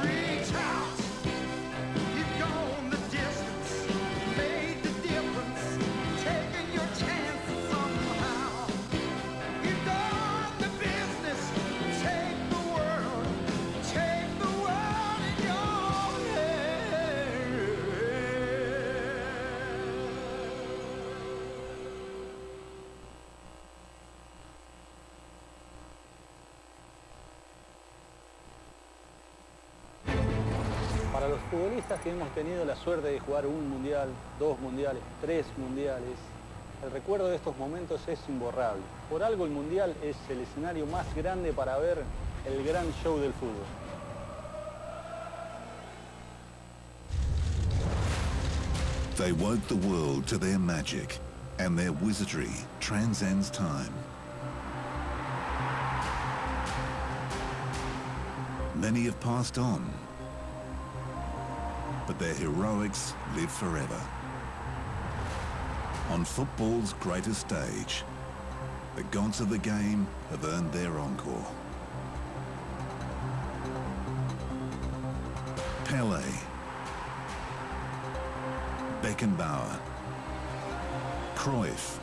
Reach out, you've gone the distance, made the difference, taking your chances somehow. You've done the business, take the world in your hands. Para los futbolistas que hemos tenido la suerte de jugar un mundial, 2 mundiales, 3 mundiales, el recuerdo de estos momentos es imborrable. Por algo el mundial es el escenario más grande para ver el gran show del fútbol. They woke the world to their magic, and their wizardry transcends time. Many have passed on, but their heroics live forever. On football's greatest stage, the gods of the game have earned their encore. Pele, Beckenbauer, Cruyff,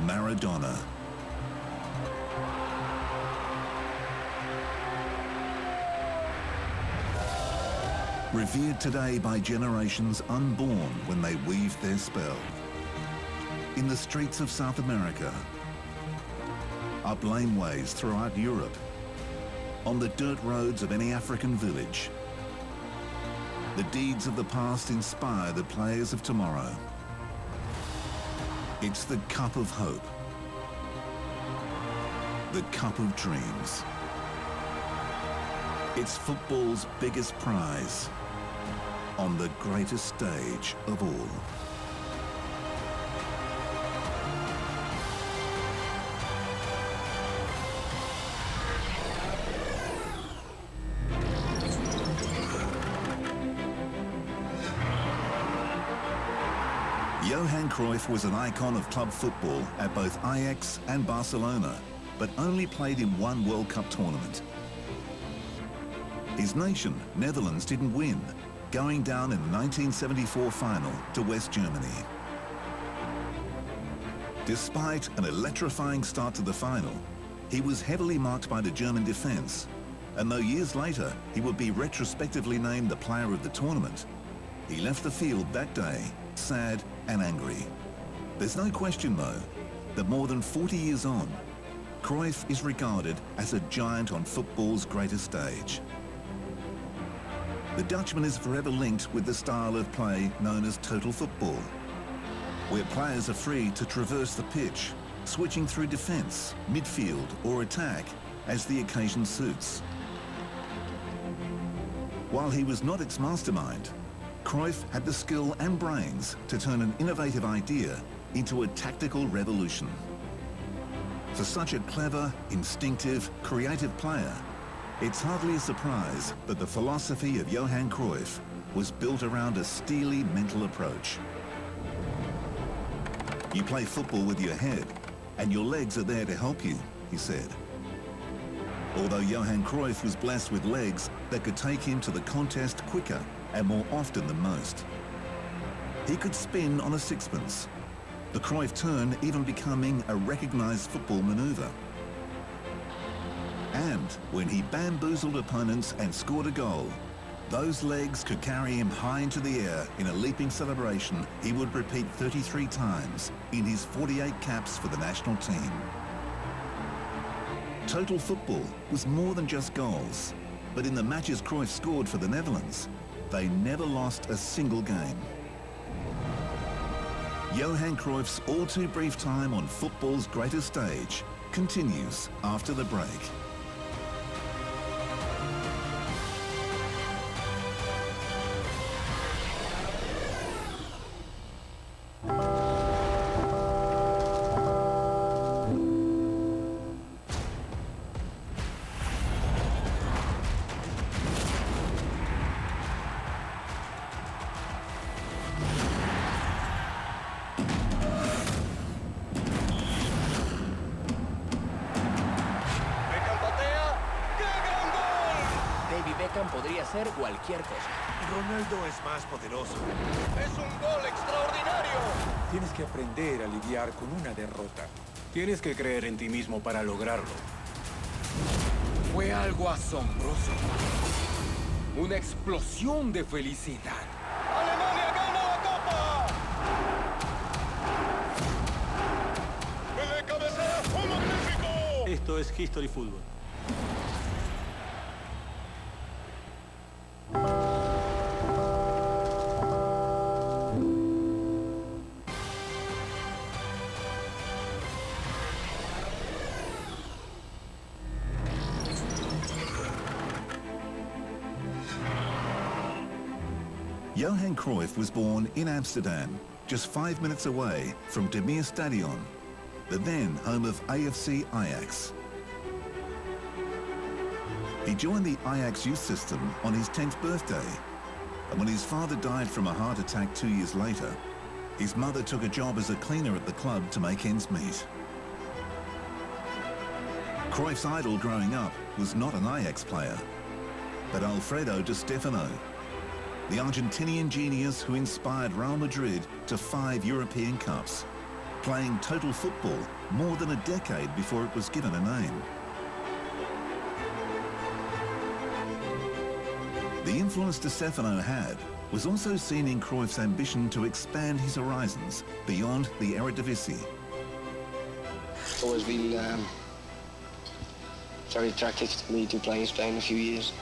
Maradona, revered today by generations unborn when they weaved their spell. In the streets of South America, up laneways throughout Europe, on the dirt roads of any African village, the deeds of the past inspire the players of tomorrow. It's the cup of hope, the cup of dreams. It's football's biggest prize on the greatest stage of all. Johan Cruyff was an icon of club football at both Ajax and Barcelona, but only played in one World Cup tournament. His nation, Netherlands, didn't win, going down in the 1974 final to West Germany. Despite an electrifying start to the final, he was heavily marked by the German defence, and though years later he would be retrospectively named the player of the tournament, he left the field that day sad and angry. There's no question, though, that more than 40 years on, Cruyff is regarded as a giant on football's greatest stage. The Dutchman is forever linked with the style of play known as total football, where players are free to traverse the pitch, switching through defence, midfield or attack as the occasion suits. While he was not its mastermind, Cruyff had the skill and brains to turn an innovative idea into a tactical revolution. For such a clever, instinctive, creative player, it's hardly a surprise that the philosophy of Johan Cruyff was built around a steely mental approach. You play football with your head, and your legs are there to help you, he said. Although Johan Cruyff was blessed with legs that could take him to the contest quicker and more often than most. He could spin on a sixpence, the Cruyff turn even becoming a recognised football manoeuvre. And when he bamboozled opponents and scored a goal, those legs could carry him high into the air in a leaping celebration he would repeat 33 times in his 48 caps for the national team. Total football was more than just goals, but in the matches Cruyff scored for the Netherlands, they never lost a single game. Johan Cruyff's all too brief time on football's greatest stage continues after the break. Beckham podría ser cualquier cosa. Ronaldo es más poderoso. ¡Es un gol extraordinario! Tienes que aprender a lidiar con una derrota. Tienes que creer en ti mismo para lograrlo. Fue algo asombroso. Una explosión de felicidad. ¡Alemania gana la Copa! ¡Pelé cabecea! ¡Un magnífico! Esto es History Fútbol. Johan Cruyff was born in Amsterdam, just 5 minutes away from De Meer Stadion, the then home of AFC Ajax. He joined the Ajax youth system on his 10th birthday, and when his father died from a heart attack 2 years later, his mother took a job as a cleaner at the club to make ends meet. Cruyff's idol growing up was not an Ajax player, but Alfredo Di Stefano, the Argentinian genius who inspired Real Madrid to 5 European Cups, playing total football more than a decade before it was given a name. The influence Di Stefano had was also seen in Cruyff's ambition to expand his horizons beyond the Eredivisie. It's always been very attractive to me to play in Spain a few years.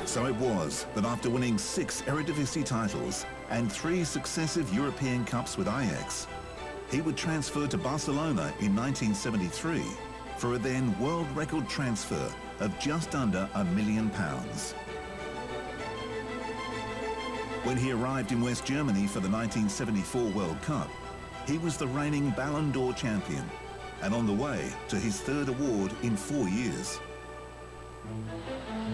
So it was that after winning 6 Eredivisie titles and 3 successive European Cups with Ajax, he would transfer to Barcelona in 1973 for a then world record transfer of just under £1 million. When he arrived in West Germany for the 1974 World Cup, he was the reigning Ballon d'Or champion and on the way to his 3rd award in 4 years.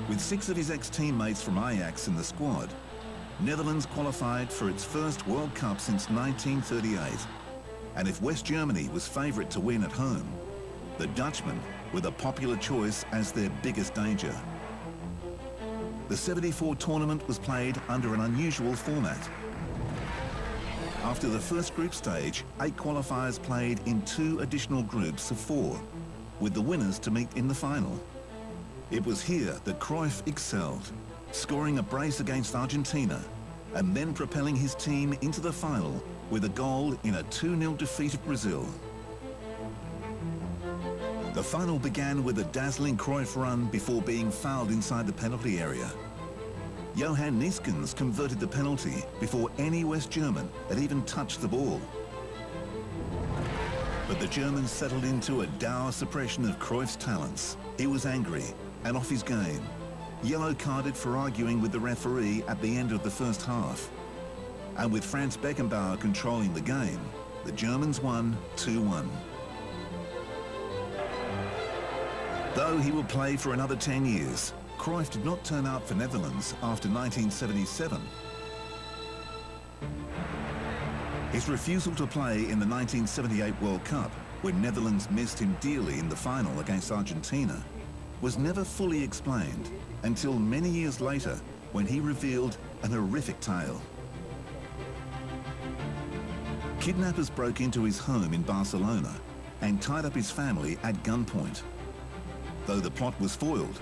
With 6 of his ex-teammates from Ajax in the squad, Netherlands qualified for its first World Cup since 1938. And if West Germany was favourite to win at home, the Dutchmen were the popular choice as their biggest danger. The 74 tournament was played under an unusual format. After the first group stage, 8 qualifiers played in 2 additional groups of 4, with the winners to meet in the final. It was here that Cruyff excelled, scoring a brace against Argentina and then propelling his team into the final with a goal in a 2-0 defeat of Brazil. The final began with a dazzling Cruyff run before being fouled inside the penalty area. Johan Neeskens converted the penalty before any West German had even touched the ball. But the Germans settled into a dour suppression of Cruyff's talents. He was angry and off his game, yellow-carded for arguing with the referee at the end of the first half. And with Franz Beckenbauer controlling the game, the Germans won 2-1. Though he would play for another 10 years, Cruyff did not turn out for Netherlands after 1977. His refusal to play in the 1978 World Cup, when Netherlands missed him dearly in the final against Argentina, was never fully explained until many years later when he revealed an horrific tale. Kidnappers broke into his home in Barcelona and tied up his family at gunpoint. Though the plot was foiled,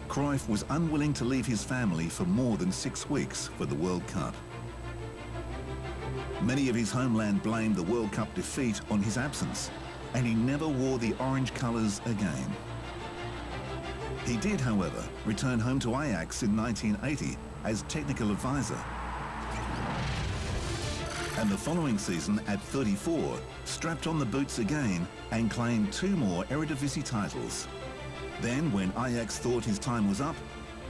Cruyff was unwilling to leave his family for more than 6 weeks for the World Cup. Many of his homeland blamed the World Cup defeat on his absence, and he never wore the orange colours again. He did, however, return home to Ajax in 1980 as technical advisor. And the following season, at 34, strapped on the boots again and claimed 2 more Eredivisie titles. Then, when Ajax thought his time was up,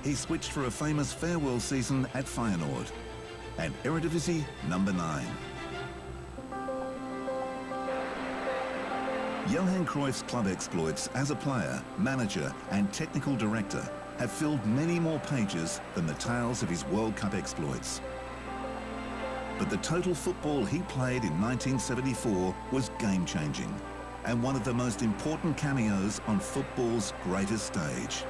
he switched for a famous farewell season at Feyenoord and Eredivisie number 9. Johan Cruyff's club exploits as a player, manager and technical director have filled many more pages than the tales of his World Cup exploits. But the total football he played in 1974 was game-changing and one of the most important cameos on football's greatest stage.